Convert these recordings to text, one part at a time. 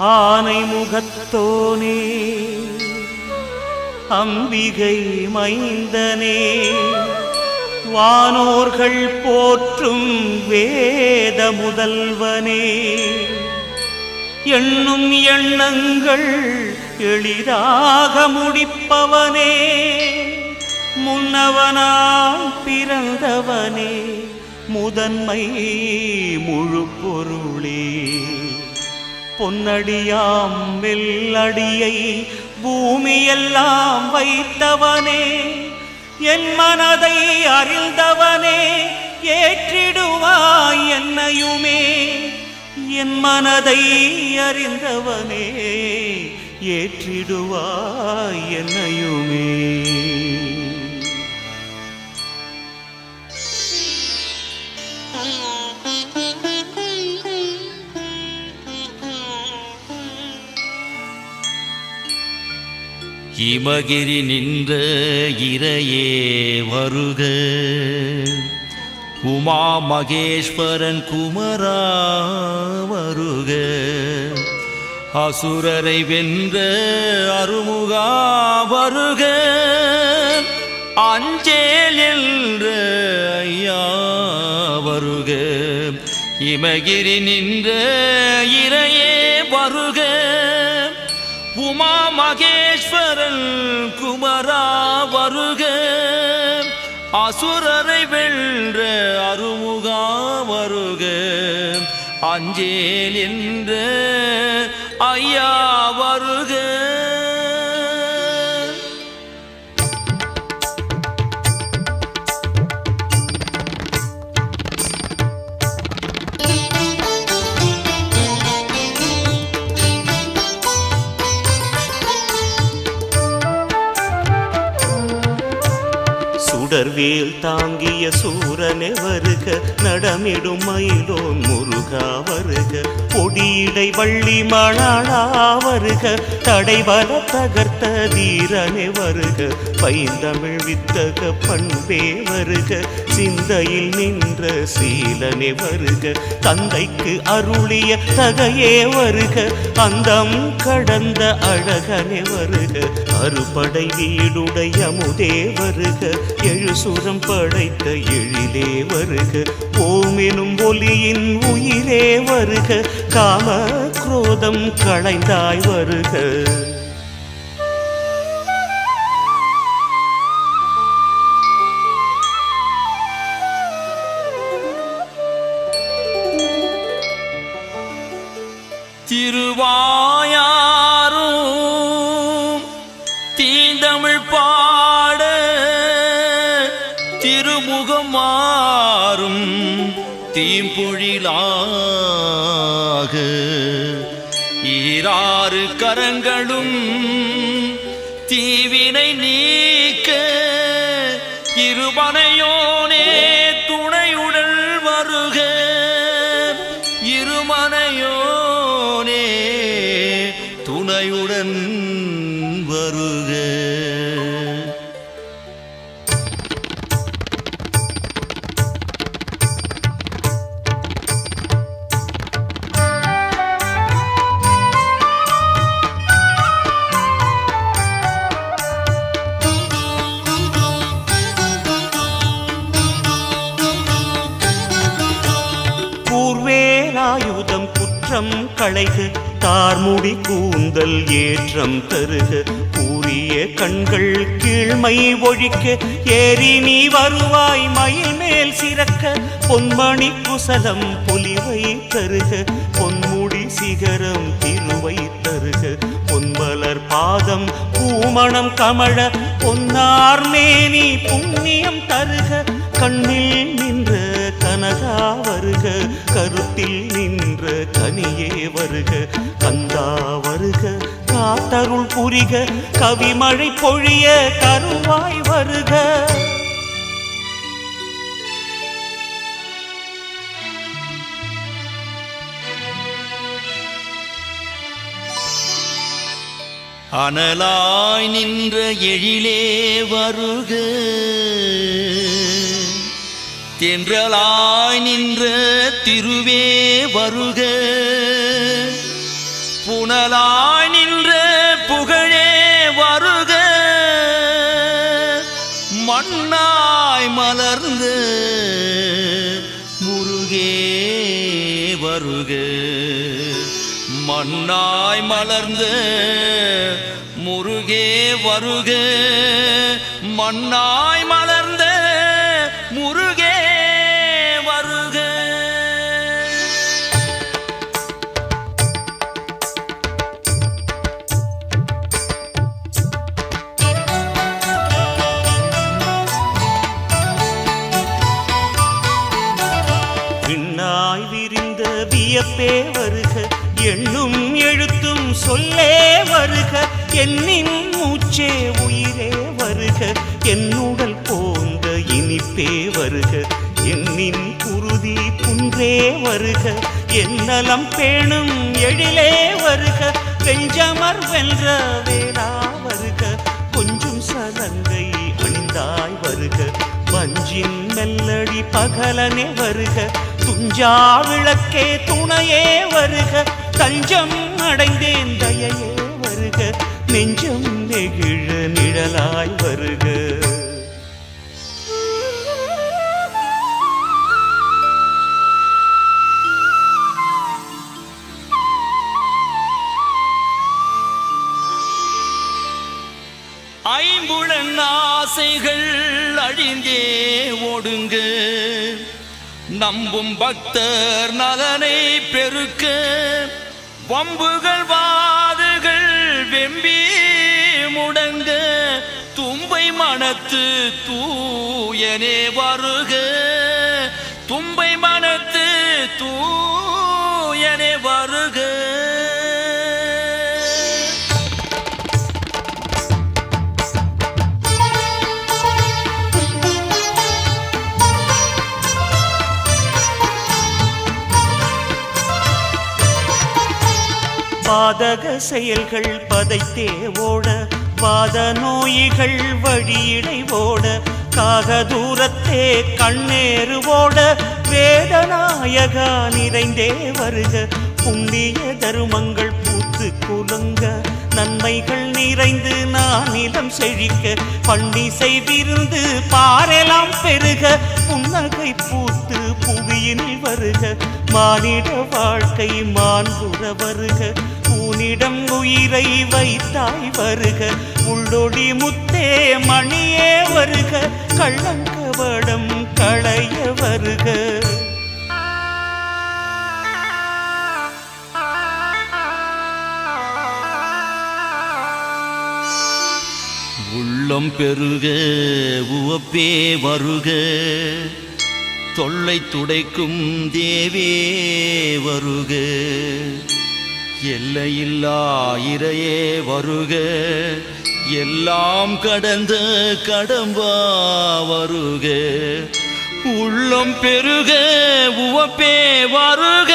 ஆனை முகத்தோனே அம்பிகை மைந்தனே வானோர்கள் போற்றும் வேத முதல்வனே எண்ணும் எண்ணங்கள் எளிதாக முடிப்பவனே முன்னவனாய் பிறந்தவனே முதன்மை முழு பொருளே பொன்னடியாம் வெள்ளடியை பூமியெல்லாம் வைத்தவனே என் மனதை அறிந்தவனே ஏற்றிடுவாய் என்னையுமே என் மனதை அறிந்தவனே ஏற்றிடுவாய் என்னையுமே இமகிரி நின்ற இறையே வருக உமா மகேஸ்வரன் குமரா வருக அசுரரை வென்ற அருமுகா வருக அஞ்சேல் என்ற ஐயா வருக இமகிரி நின்ற இறையே வருக உமா மகேஸ்வரன் குமரா வருக அசுரரை வென்ற அருமுகா வருக அஞ்சேல் என்ற ஐயா வருக சுடர்வேல் தாங்கிய சூரனே வருக நடமிடும் மயிலோன் முருகா வருக பொடியடை வள்ளி மணாளா வருக தடைவல தகர்த்த தீரனே வருக பைந்தமிழ் வித்தக பண்பே வருக சிந்தையில் நின்ற சீலனே வருக தந்தைக்கு அருளிய தகையே வருக அந்தம் கடந்த அழகனே வருக அறுபடை வீடுடைய அமுதே வருக எழுசுரம் படைத்த எழிலே வருக ஓமெனும் ஒலியின் உயிரே வருக காம குரோதம் களைந்தாய் வருக திருவாயாரும் தீந்தமிழ் பாட திருமுகம் மாறும் தீம்பொழிலாக ஈராறு கரங்களும் தீவினை நீக்க இருமனையோனே துணையுடல் வருக இருமனையோனே துணையுடன் வருக கூர்வேலாயுதம் குற்றம் களைக தார்முடி கூந்தல் ஏற்றம் தருக கூறிய கண்கள் கீழ்மை ஒழிக்க ஏறி நீ வருவாய் மயில் மேல் சிறக்க பொன்மணி குசலம் பொலிவை தருக பொன்முடி சிகரம் திருவை தருக பொன்மலர் பாதம் பூமணம் கமழ பொன்னார் மேனி புண்ணியம் தருக கண்ணில் நின்ற கனகா வருக கருத்தில் நின்ற கனியே வருக கந்தா வருக காத்தருள் புரிக கவிமழை பொழிய கருவாய் வருக அனலாய் நின்ற எழிலே வருக, தென்றலாய் நின்ற திருவே வருக, புனலாய் நின்ற புகழே வருக, மண்ணாய் மலர்ந்த முருகே வருக, மண்ணாய் மலர்ந்த முருகே வருக, மண்ணாய் மலர்ந்த முருகே வருக. விண்ணாய் விரிந்த வியப்பே வருக, எண்ணும் எழுத்தும் சொல்லே வருக, என்னின் மூச்சே உயிரே வருக, என்னுடல் போந்த இனிப்பே வருக, என்னின் குருதி குன்றே வருக, என்னலம் பேணும் எழிலே வருக, வெஞ்சமர் வென்ற வேளா வருக, கொஞ்சம் சலங்கை அணிந்தாய் வருக, பஞ்சின் மெல்லடி பகலனே வருக, துஞ்சா விளக்கே துணையே வருக, தஞ்சம் அடைந்தேன் தயையே வருக, நெஞ்சம் நெகிழ நிழலாய் வருக. ஐம்புலன் ஆசைகள் அழிந்தே ஓடுங்க, நம்பும் பக்தர் நலனை பெருக்க, வம்புகள் வாதுகள் வெம்பி முடங்க, தும்பை மனத்து தூயனே வருக, தும்பை மனத்து தூயனே வருக. பாதக செயல்கள் பதைத்தே ஓட, வாத நோய்கள் வழியிடை ஓட, காக தூரத்தே கண்ணேறு ஓட, வேதநாயகா நிறைந்தே வருக, புண்ணிய தருமங்கள் பூத்து குலுங்க, நன்மைகள் நிறைந்து நானிலம் செழிக்க, பண்டிசை விருந்து பாரெலாம் பெருக, புன்னகை பூத்து புவியினில் வருக, மானிட வாழ்க்கை மாண்புற வருக, உன்னிடம் உயிரை வைத்தாய் வருக, உள்ளொடி முத்தே மணியே வருக, கள்ளங்கவடம் களைய வருக. உள்ளம் பெருக உவப்பே வருக, தொல்லை துடைக்கும் தேவே வருக, எல்லையில்லா இறையே வருக, எல்லாம் கடந்த கடம்பா வருக, உள்ளம் பெருக உவப்பே வருக,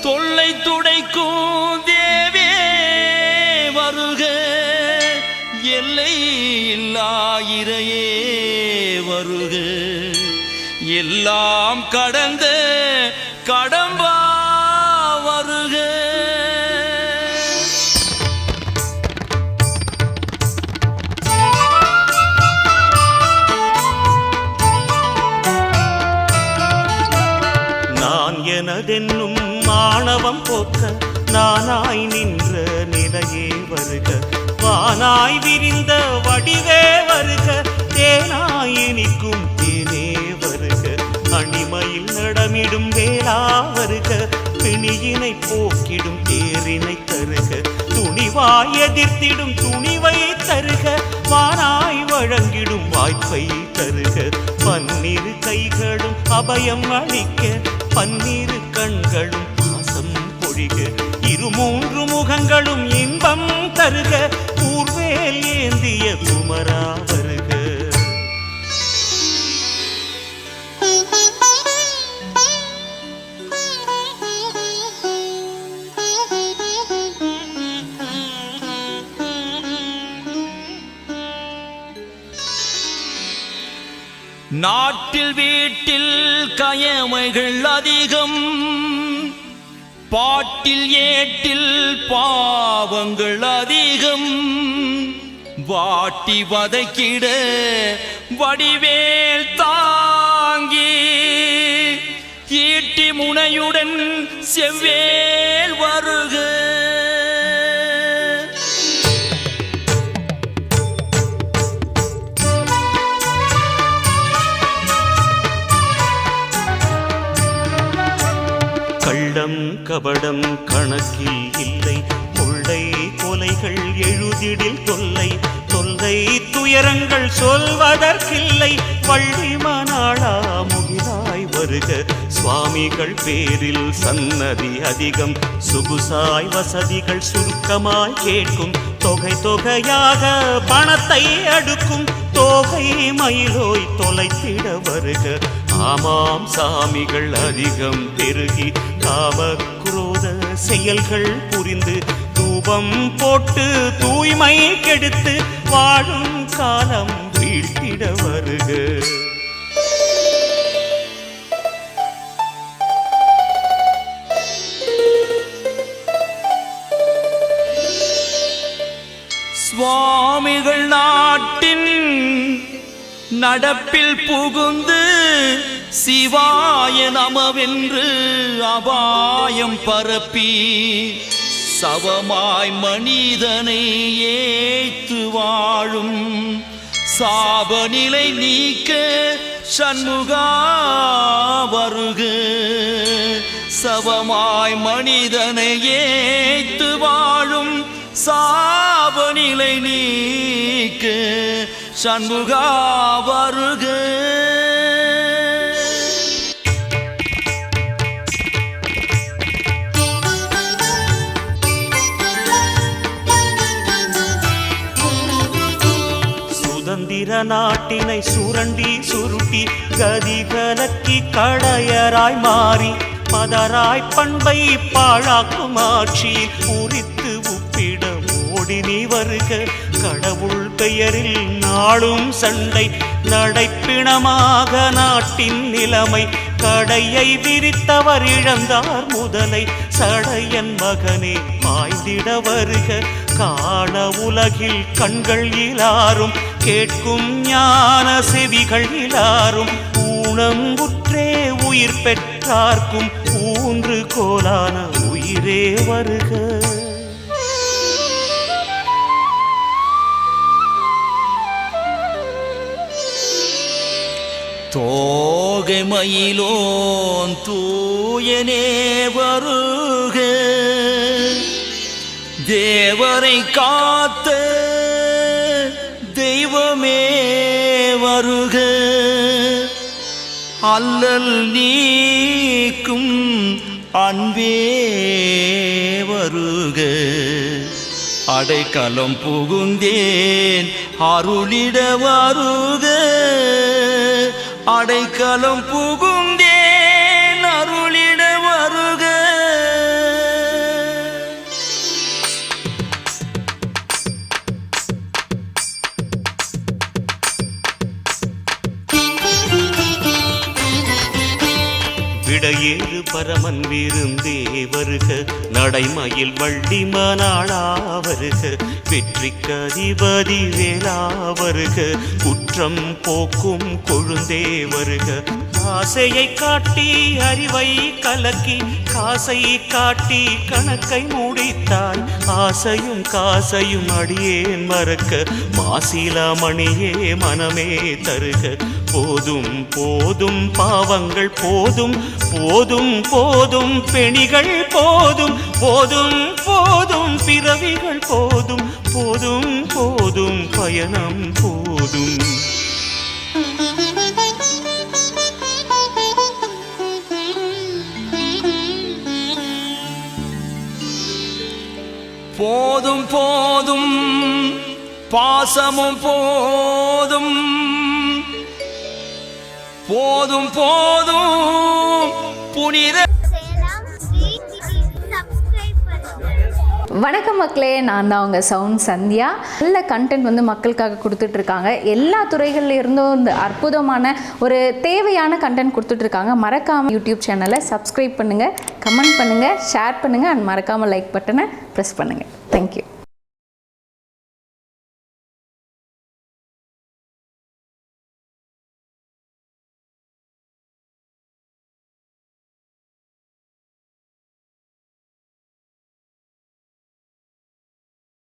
தொல்லை துடைக்கும் தேவே வருக, எல்லை இல்லா இறையே வருக, எல்லாம் கடந்த கடம்பா வருக. நான் எனதென்னும் மாணவம் போக்க, நானாய் நின்ற நிலையே வருக, வானாய் விரிந்த வடிவே வருக, தேனாய் இனிக்கும் தேனே வருக, அணிமையில் நடமிடும் வேளா வருக, பிணியினை போக்கிடும் தேரினை தருக, துணிவாய் எதிர்த்திடும் துணிவை தருக, வானாய் வழங்கிடும் வாய்ப்பை தருக, பன்னிரு கைகளும் அபயம் அளிக்க, பன்னிரு கண்களும் பாசம் பொழிக, இருமூன்று முகங்களும் இன்பம் தருக, கூர்வேல் ஏந்திய குமரா வருக. நாட்டில் வீட்டில் கயமைகள் அதிகம், பாட்டில் ஏட்டில் பாவங்கள் அதிகம். வாட்டி வதைக்கிட வடிவேல் தாங்கி, ஈட்டி முனையுடன் செவ்வேல் வருக. கள்ளம் கபடம் கணக்கில் இல்லை, கொள்ளை கொலைகள் எழுதிடில் தொல்லை, தொல்லை துயரங்கள் சொல்வதற்கில்லை. வள்ளி மணாளா முகிலாய் வருக, சுவாமிகள் பேரில் சன்னதி அதிகம். சொகுசாய் வசதிகள் சுருக்கமாய் கேட்கும், தொகை தொகையாக பணத்தை அடுக்கும். தோகை மயிலோய் தொலைத்திட வருக, ஆமாம் சாமிகள் அதிகம் பெருகி. காம குரோத செயல்கள் புரிந்து, தூபம் போட்டு தூய்மை கெடுத்து, வாழும் காலம் வீழ்த்திட வருக. சுவாமிகள் நாட்டின் நடப்பில் புகுந்து, சிவாய நமவென்று அபாயம் பரப்பி, சவமாய் மனிதனை ஏத்து வாழும் சாபநிலை நீக்க சண்முகா வருக. சவமாய் மனிதனை ஏத்து வாழும் சாபநிலை நீக்க சண்முகா வருக. சுதந்திர நாட்டினை சுரண்டி சுருட்டி, கதி கலக்கி கடையராய் மாறி, மதராய் பண்பை பாழாக்கும் ஆட்சியில் உரித்து உப்பிட ஓடி நீ வருக. கடவுள் பெயரில் நாளும் சண்டை, நடைப்பிணமாக நாட்டின் நிலைமை. கடையை விரித்தவர் இழந்தார் முதலை, சடையன் மகனே பாய்ந்திட வருக. காண உலகில் கண்கள் இலாரும், கேட்கும் ஞான செவிகள் இலாரும். ஊனம் உற்றே உயிர் பெற்றார்க்கும் ஊன்று கோலான உயிரே வருக. தோகை மயிலோன் தூயனே வருக. தேவரை காத்த தெய்வமே வருக. அல்லல் நீக்கும் அன்பே வருக. அடைக்கலம் புகுந்தேன் அருளிட வருக. அடைக்கலம் புகுந்தேன் அருளிட வருக. விடையேறு பரமன் விருந்தே வருக. நடைமயில் வள்ளி மணாளா வருக. வெற்றிக்கு அதிபதி வேளா வருக. குற்றம் போக்கும் கொழுந்தே வருக. ஆசையை காட்டி அறிவை கலக்கி, காசை காட்டி கணக்கை முடித்தாய். ஆசையும் காசையும் அடியேன் மறக்க, மாசிலாமணியே மனமே தருக. போதும் போதும் பாவங்கள் போதும், போதும் போதும் பெணிகள் போதும், போதும் போதும் பிறவிகள் போதும், போதும் போதும் பயணம் போதும். போதும் போதும் பாசமும் போதும், போதும் போதும் புனித. வணக்கம் மக்களே, நான் தான் உங்கள் சவுண்ட் சந்தியா. நல்ல கண்டென்ட் வந்து மக்களுக்காக கொடுத்துட்ருக்காங்க. எல்லா துறைகள்ல இருந்தும் இந்த அற்புதமான ஒரு தேவையான கண்டென்ட் கொடுத்துட்ருக்காங்க. மறக்காமல் யூடியூப் சேனலை சப்ஸ்கிரைப் பண்ணுங்கள், கமெண்ட் பண்ணுங்கள், ஷேர் பண்ணுங்கள் அண்ட் மறக்காமல் லைக் பட்டனை ப்ரெஸ் பண்ணுங்கள். தேங்க்யூ.